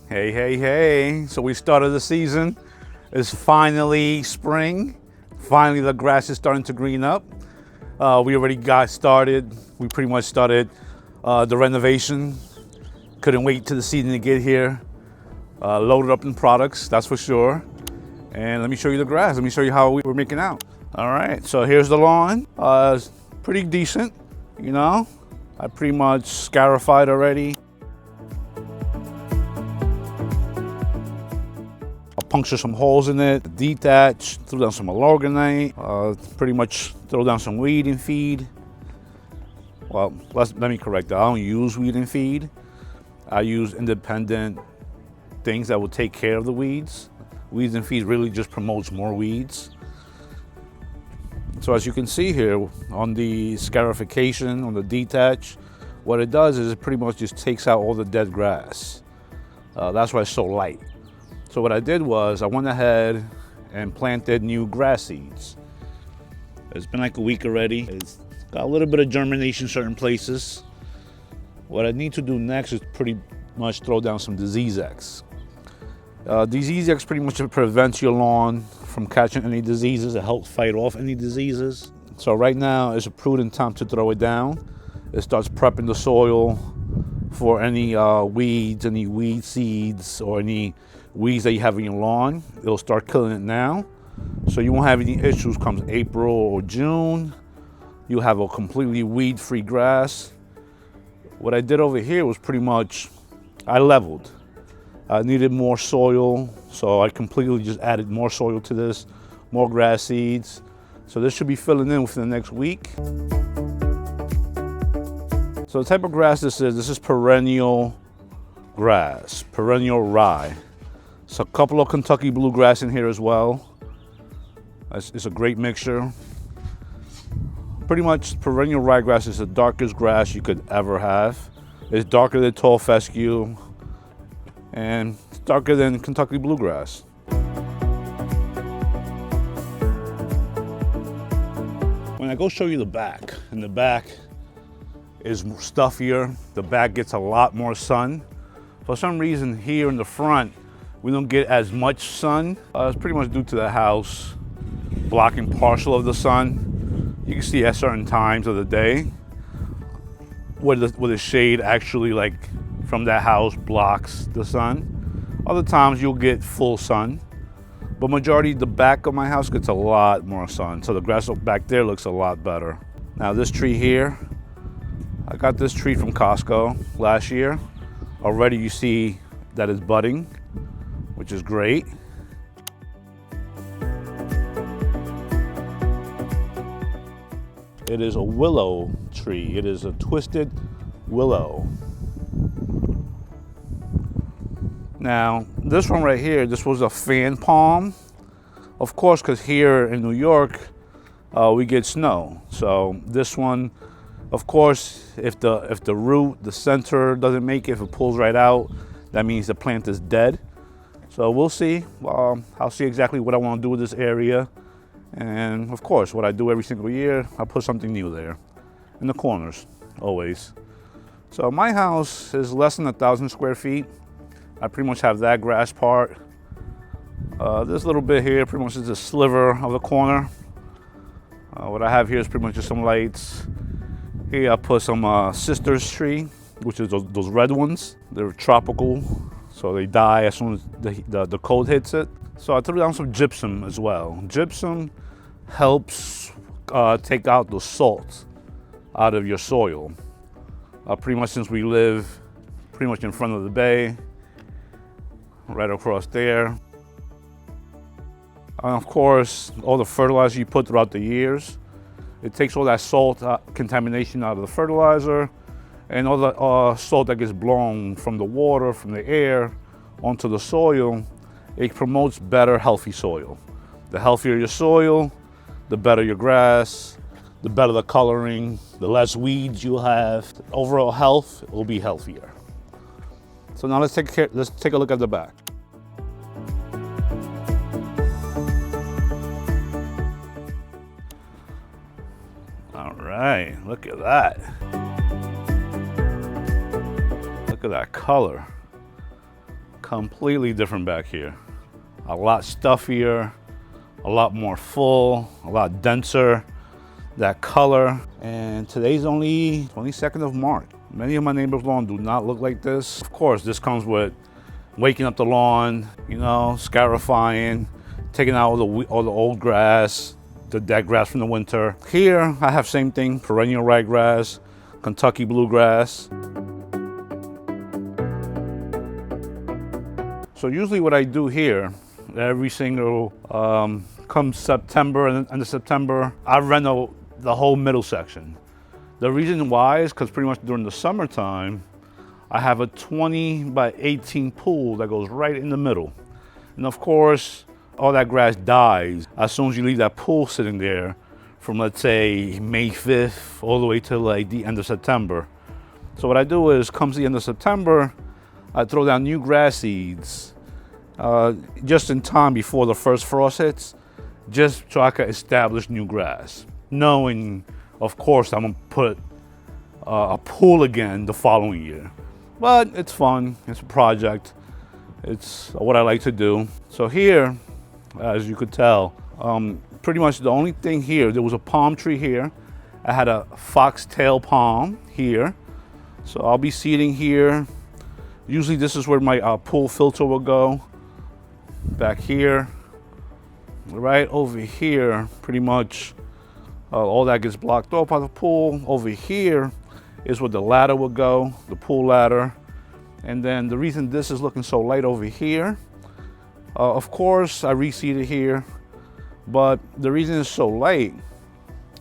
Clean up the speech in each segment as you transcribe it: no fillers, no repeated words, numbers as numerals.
Hey, hey, hey. So we started the season. It's finally spring. Finally, the grass is starting to green up. We already got started. We pretty much started the renovation. Couldn't wait till the season to get here. Loaded up in products, that's for sure. And let me show you the grass. Let me show you how we're making out. All right, so here's the lawn. It's pretty decent, you know. I pretty much scarified already. Puncture some holes in it, detach, throw down some alorgonite, pretty much throw down some weed and feed. Well, let me correct that. I don't use weed and feed. I use independent things that will take care of the weeds. Weeds and feed really just promotes more weeds. So as you can see here on the scarification, on the detach, what it does is it pretty much just takes out all the dead grass. That's why it's so light. So what I did was I went ahead and planted new grass seeds. It's been like a week already. It's got a little bit of germination in certain places. What I need to do next is pretty much throw down some disease X. Disease X pretty much prevents your lawn from catching any diseases. It helps fight off any diseases. So right now is a prudent time to throw it down. It starts prepping the soil for any weeds, any weed seeds, or any weeds that you have in your lawn. It'll start killing it now. So you won't have any issues come April or June. You'll have a completely weed-free grass. What I did over here was pretty much, I leveled. I needed more soil, so I completely just added more soil to this, more grass seeds. So this should be filling in within the next week. So the type of grass this is perennial grass, perennial rye. So a couple of Kentucky bluegrass in here as well. It's a great mixture. Pretty much perennial ryegrass is the darkest grass you could ever have. It's darker than tall fescue and it's darker than Kentucky bluegrass. When I go show you the back, and the back is stuffier, the back gets a lot more sun. For some reason here in the front, we don't get as much sun. It's pretty much due to the house blocking partial of the sun. You can see at certain times of the day where the shade actually, like from that house, blocks the sun. Other times you'll get full sun, but majority the back of my house gets a lot more sun. So the grass back there looks a lot better. Now this tree here, I got this tree from Costco last year. Already you see that it's budding, which is great. It is a willow tree. It is a twisted willow. Now, this one right here, this was a fan palm. Of course, because here in New York, we get snow. So this one, of course, if the root, the center doesn't make it, if it pulls right out, that means the plant is dead. So we'll see. I'll see exactly what I want to do with this area. And of course, what I do every single year, I put something new there in the corners, always. So my house is less than 1,000 square feet. I pretty much have that grass part. This little bit here pretty much is a sliver of the corner. What I have here is pretty much just some lights. Here I put some sisters tree, which is those red ones. They're tropical, so they die as soon as the cold hits it. So I threw down some gypsum as well. Gypsum helps take out the salt out of your soil. Pretty much since we live pretty much in front of the bay, right across there. And of course, all the fertilizer you put throughout the years, it takes all that salt contamination out of the fertilizer and all the salt that gets blown from the water, from the air onto the soil. It promotes better, healthy soil. The healthier your soil, the better your grass, the better the coloring, the less weeds you'll have. Overall health will be healthier. So now let's take a look at the back. All right, look at that. Look at that color. Completely different back here. A lot stuffier, a lot more full, a lot denser, that color. And today's only 22nd of March. Many of my neighbors' lawn do not look like this. Of course, this comes with waking up the lawn, you know, scarifying, taking out all the old grass, the dead grass from the winter. Here, I have same thing, perennial ryegrass, Kentucky bluegrass. So usually what I do here, every single, come September and end of September, I reno the whole middle section. The reason why is because pretty much during the summertime, I have a 20 by 18 pool that goes right in the middle. And of course, all that grass dies as soon as you leave that pool sitting there from, let's say, May 5th all the way to like the end of September. So what I do is, comes the end of September, I throw down new grass seeds just in time before the first frost hits, just so I can establish new grass, knowing, of course, I'm gonna put a pool again the following year. But it's fun, it's a project, it's what I like to do. So here, as you could tell, pretty much the only thing here, there was a palm tree here. I had a foxtail palm here. So I'll be seeding here. Usually this is where my pool filter will go. Back here, right over here, pretty much all that gets blocked off by the pool. Over here is where the ladder will go, the pool ladder. And then the reason this is looking so light over here, of course I reseeded here, but the reason it's so light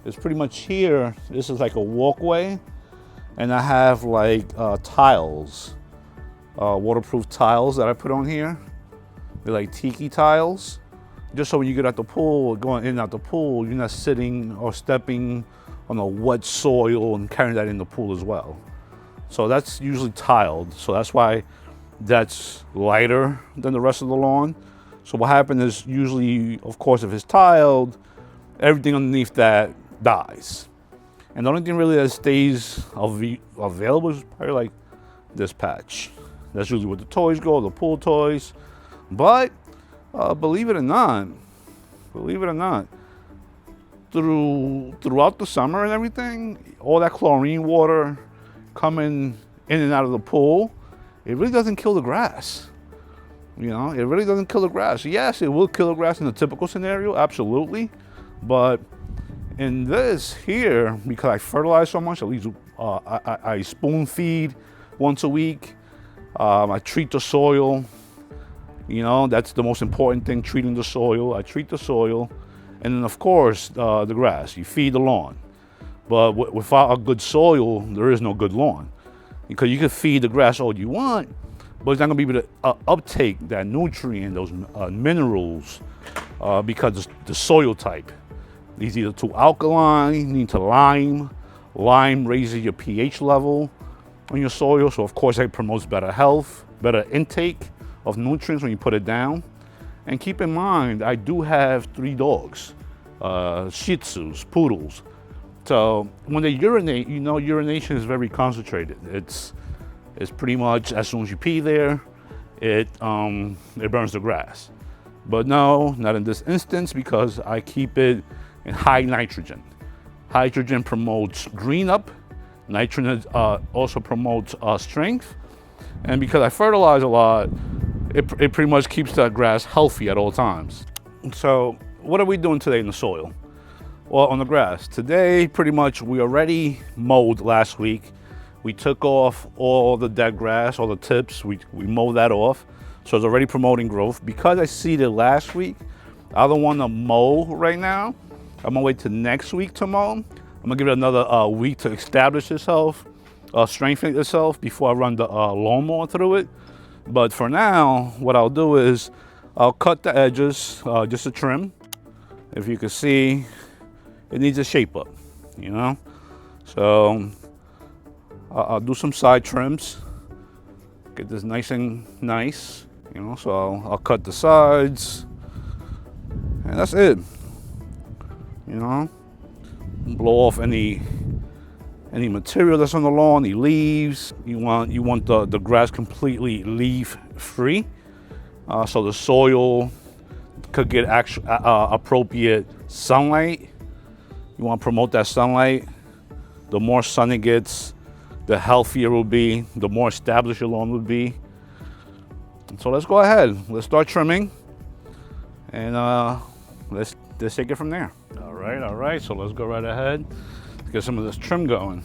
is pretty much here, this is like a walkway, and I have like tiles, waterproof tiles that I put on here. They're like tiki tiles, just so when you get out the pool, going in and out the pool, you're not sitting or stepping on a wet soil and carrying that in the pool as well. So that's usually tiled, so that's why that's lighter than the rest of the lawn. So what happens is, usually, of course, if it's tiled, everything underneath that dies. And the only thing really that stays available is probably like this patch. That's usually where the toys go, the pool toys. But believe it or not, throughout the summer and everything, all that chlorine water coming in and out of the pool, it really doesn't kill the grass. You know, it really doesn't kill the grass. Yes, it will kill the grass in a typical scenario, absolutely. But in this here, because I fertilize so much, at least I spoon feed once a week. I treat the soil. You know, that's the most important thing, treating the soil. I treat the soil. And then, of course, the grass. You feed the lawn. But without a good soil, there is no good lawn. Because you can feed the grass all you want, but it's not going to be able to uptake that nutrient, those minerals, because the soil type. It's either too alkaline, need to lime. Lime raises your pH level on your soil, so of course that promotes better health, better intake of nutrients when you put it down. And keep in mind, I do have 3 dogs, Shih Tzus, poodles. So when they urinate, you know, urination is very concentrated. It's pretty much as soon as you pee there, it burns the grass. But no, not in this instance, because I keep it in high nitrogen. Hydrogen promotes green up. Nitrogen also promotes strength. And because I fertilize a lot, it pretty much keeps that grass healthy at all times. So what are we doing today in the soil? Well, on the grass, today pretty much we already mowed last week. We took off all the dead grass, all the tips, we mowed that off. So it's already promoting growth. Because I seeded last week, I don't want to mow right now. I'm gonna wait till next week to mow. I'm gonna give it another week to establish itself, strengthen itself before I run the lawnmower through it. But for now, what I'll do is I'll cut the edges just to trim. If you can see, it needs a shape up, you know? So I'll do some side trims, get this nice and nice, you know? So I'll cut the sides, and that's it, you know? Blow off any material that's on the lawn, any leaves. You want the grass completely leaf free, so the soil could get appropriate sunlight. You want to promote that sunlight. The more sun it gets, the healthier it will be, the more established your lawn will be. So let's go ahead. Let's start trimming, and let's take it from there. All right. So let's go right ahead. Let's get some of this trim going.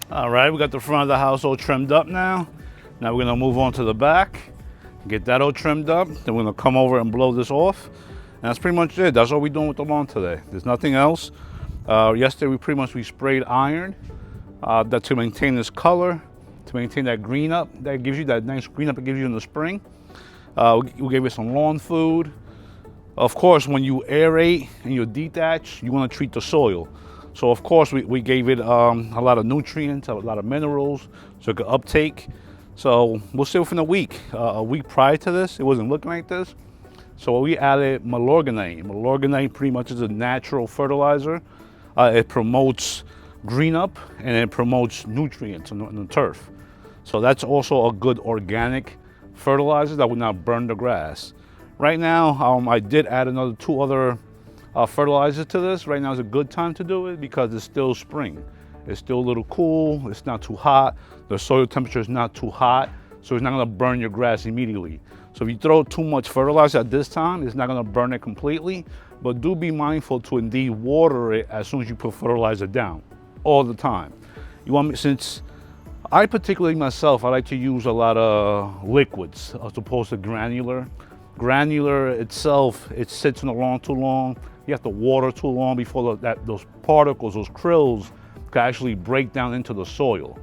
All right, we got the front of the house all trimmed up now. Now we're gonna move on to the back, get that all trimmed up. Then we're gonna come over and blow this off. And that's pretty much it. That's all we're doing with the lawn today. There's nothing else. Yesterday we sprayed iron that to maintain this color, to maintain that green up that gives you that nice green up it gives you in the spring. We gave it some lawn food. Of course, when you aerate and you detach, you want to treat the soil. So of course we gave it a lot of nutrients, a lot of minerals, so it could uptake. So we'll see within a week. A week prior to this, it wasn't looking like this. So we added Milorganite. Milorganite pretty much is a natural fertilizer. It promotes green up and it promotes nutrients in the turf. So that's also a good organic fertilizer that will not burn the grass. Right now, I did add two other fertilizers to this. Right now is a good time to do it because it's still spring. It's still a little cool, it's not too hot. The soil temperature is not too hot, so it's not gonna burn your grass immediately. So if you throw too much fertilizer at this time, it's not gonna burn it completely, but do be mindful to indeed water it as soon as you put fertilizer down, all the time. Since I particularly myself, I like to use a lot of liquids as opposed to granular. Granular itself, it sits in the lawn too long. You have to water too long before those particles, those krills, can actually break down into the soil.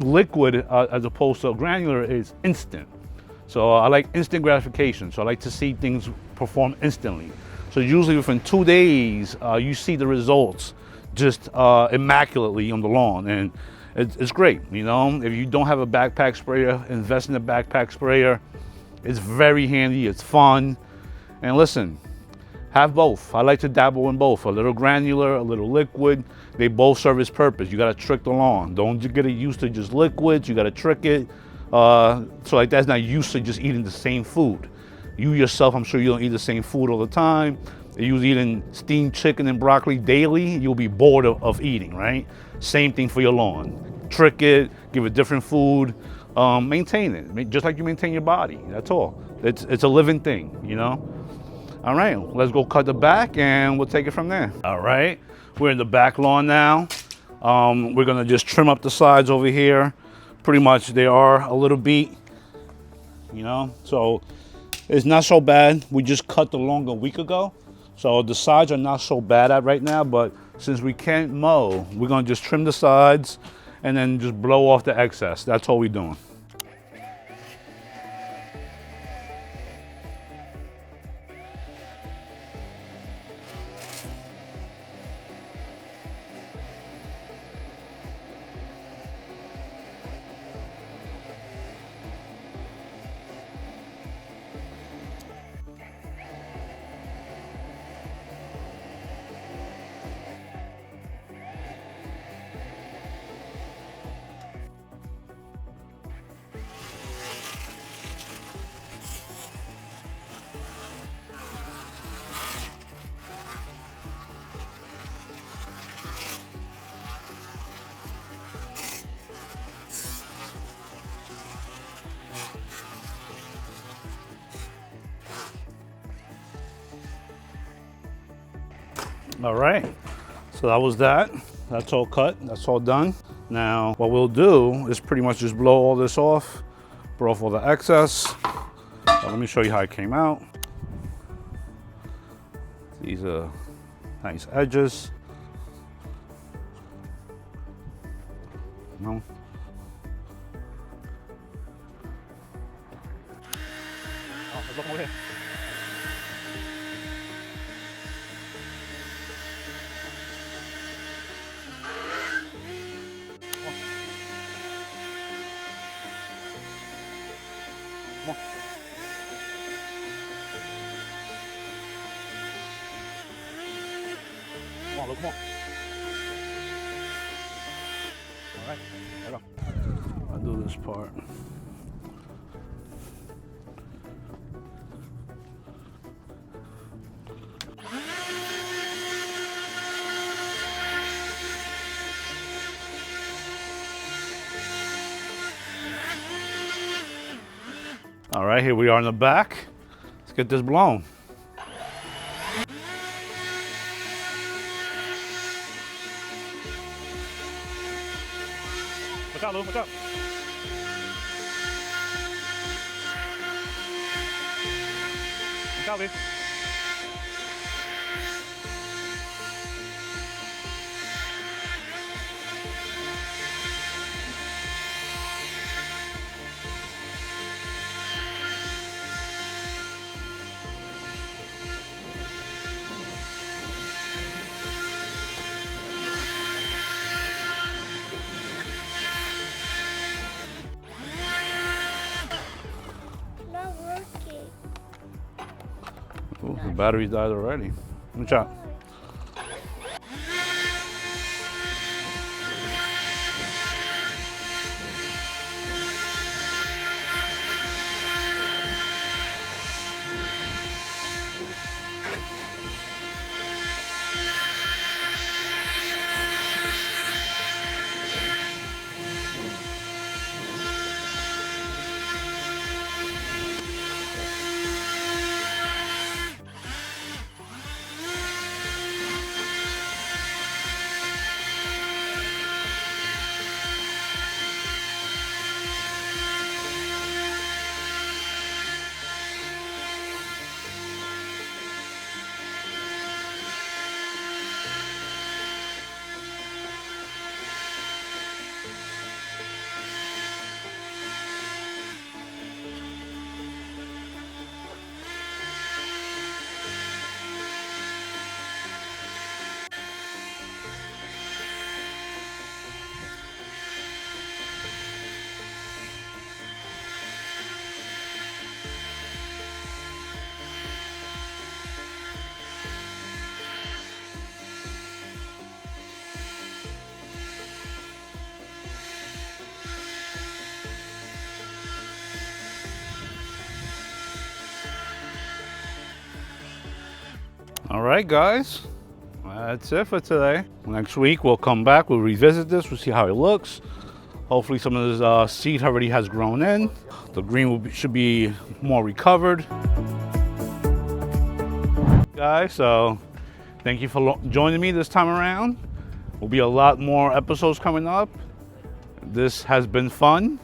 Liquid, as opposed to granular, is instant. So I like instant gratification. So I like to see things perform instantly. So usually within 2 days, you see the results just immaculately on the lawn, and it's great. You know, if you don't have a backpack sprayer, invest in a backpack sprayer. It's very handy. It's fun, and listen. Have both. I like to dabble in both. A little granular, a little liquid. They both serve its purpose. You gotta trick the lawn. Don't get it used to just liquids. You gotta trick it. So like that's not used to just eating the same food. You yourself, I'm sure you don't eat the same food all the time. If you're eating steamed chicken and broccoli daily, you'll be bored of eating, right? Same thing for your lawn. Trick it, give it different food, maintain it. Just like you maintain your body, that's all. It's a living thing, you know? All right, let's go cut the back and we'll take it from there. All right, we're in the back lawn now. We're gonna just trim up the sides over here. Pretty much they are a little beat, you know, so it's not so bad. We just cut the lawn a week ago. So the sides are not so bad at right now, but since we can't mow, we're gonna just trim the sides and then just blow off the excess. That's all we're doing. All right, so that was that. That's all cut, that's all done. Now, what we'll do is pretty much just blow all this off, blow off all the excess. Let me show you how it came out. These are nice edges. No. Oh, there's nothing over here. Come on. Come on, Luke, come on. All right, there we go. I'll do this part. All right, here we are in the back. Let's get this blown. Watch out, Lou, watch out. Watch out, Lee. Ooh, the battery died already. Watch out. All right, guys, that's it for today. Next week, we'll come back, we'll revisit this, we'll see how it looks. Hopefully some of this seed already has grown in. The green should be more recovered. Guys, so thank you for joining me this time around. Will be a lot more episodes coming up. This has been fun.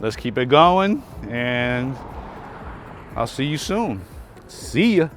Let's keep it going, and I'll see you soon. See ya.